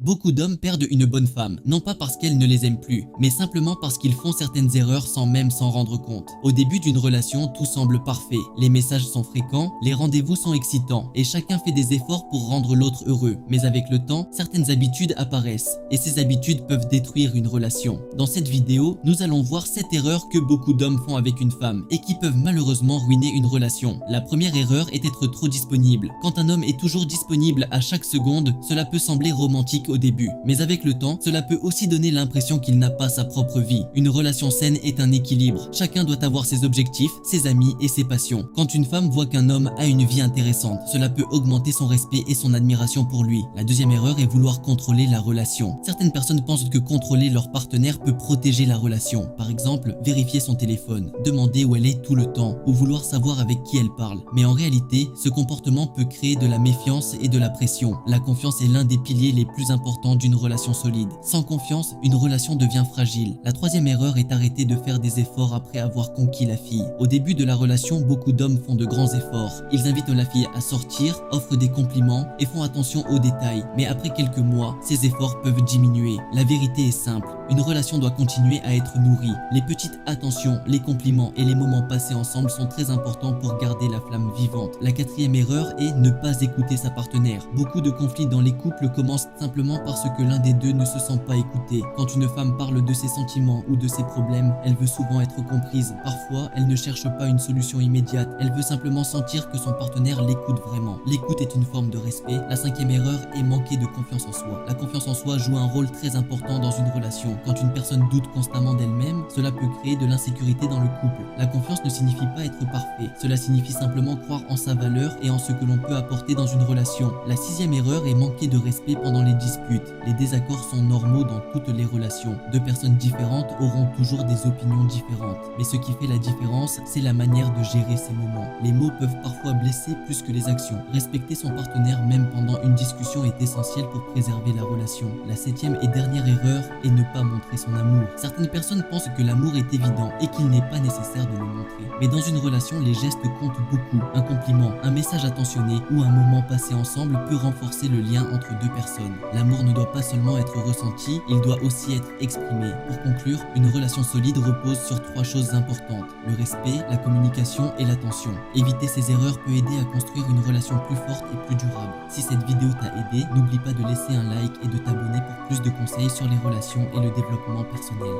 Beaucoup d'hommes perdent une bonne femme, non pas parce qu'elle ne les aime plus, mais simplement parce qu'ils font certaines erreurs sans même s'en rendre compte. Au début d'une relation, tout semble parfait, les messages sont fréquents, les rendez-vous sont excitants, et chacun fait des efforts pour rendre l'autre heureux. Mais avec le temps, certaines habitudes apparaissent, et ces habitudes peuvent détruire une relation. Dans cette vidéo, nous allons voir 7 erreurs que beaucoup d'hommes font avec une femme, et qui peuvent malheureusement ruiner une relation. La première erreur est d'être trop disponible. Quand un homme est toujours disponible à chaque seconde, cela peut sembler romantique au début, mais avec le temps, cela peut aussi donner l'impression qu'il n'a pas sa propre vie. Une relation saine est un équilibre. Chacun doit avoir ses objectifs, ses amis et ses passions. Quand une femme voit qu'un homme a une vie intéressante, cela peut augmenter son respect et son admiration pour lui. La deuxième erreur est vouloir contrôler la relation. Certaines personnes pensent que contrôler leur partenaire peut protéger la relation. Par exemple, vérifier son téléphone, demander où elle est tout le temps, ou vouloir savoir avec qui elle parle. Mais en réalité, ce comportement peut créer de la méfiance et de la pression. La confiance est l'un des piliers les plus importants d'une relation solide. Sans confiance, une relation devient fragile. La troisième erreur est d'arrêter de faire des efforts après avoir conquis la fille. Au début de la relation, beaucoup d'hommes font de grands efforts. Ils invitent la fille à sortir, offrent des compliments et font attention aux détails. Mais après quelques mois, ces efforts peuvent diminuer. La vérité est simple. Une relation doit continuer à être nourrie. Les petites attentions, les compliments et les moments passés ensemble sont très importants pour garder la flamme vivante. La quatrième erreur est ne pas écouter sa partenaire. Beaucoup de conflits dans les couples commencent simplement parce que l'un des deux ne se sent pas écouté. Quand une femme parle de ses sentiments ou de ses problèmes, elle veut souvent être comprise. Parfois, elle ne cherche pas une solution immédiate. Elle veut simplement sentir que son partenaire l'écoute vraiment. L'écoute est une forme de respect. La cinquième erreur est manquer de confiance en soi. La confiance en soi joue un rôle très important dans une relation. Quand une personne doute constamment d'elle-même, cela peut créer de l'insécurité dans le couple. La confiance ne signifie pas être parfait. Cela signifie simplement croire en sa valeur et en ce que l'on peut apporter dans une relation. La sixième erreur est manquer de respect pendant les disputes. Les désaccords sont normaux dans toutes les relations. Deux personnes différentes auront toujours des opinions différentes. Mais ce qui fait la différence, c'est la manière de gérer ces moments. Les mots peuvent parfois blesser plus que les actions. Respecter son partenaire même pendant une discussion est essentiel pour préserver la relation. La septième et dernière erreur est ne pas montrer son amour. Certaines personnes pensent que l'amour est évident et qu'il n'est pas nécessaire de le montrer. Mais dans une relation, les gestes comptent beaucoup. Un compliment, un message attentionné ou un moment passé ensemble peut renforcer le lien entre deux personnes. L'amour ne doit pas seulement être ressenti, il doit aussi être exprimé. Pour conclure, une relation solide repose sur 3 choses importantes: le respect, la communication et l'attention. Éviter ces erreurs peut aider à construire une relation plus forte et plus durable. Si cette vidéo t'a aidé, n'oublie pas de laisser un like et de t'abonner pour plus de conseils sur les relations et le développement personnel.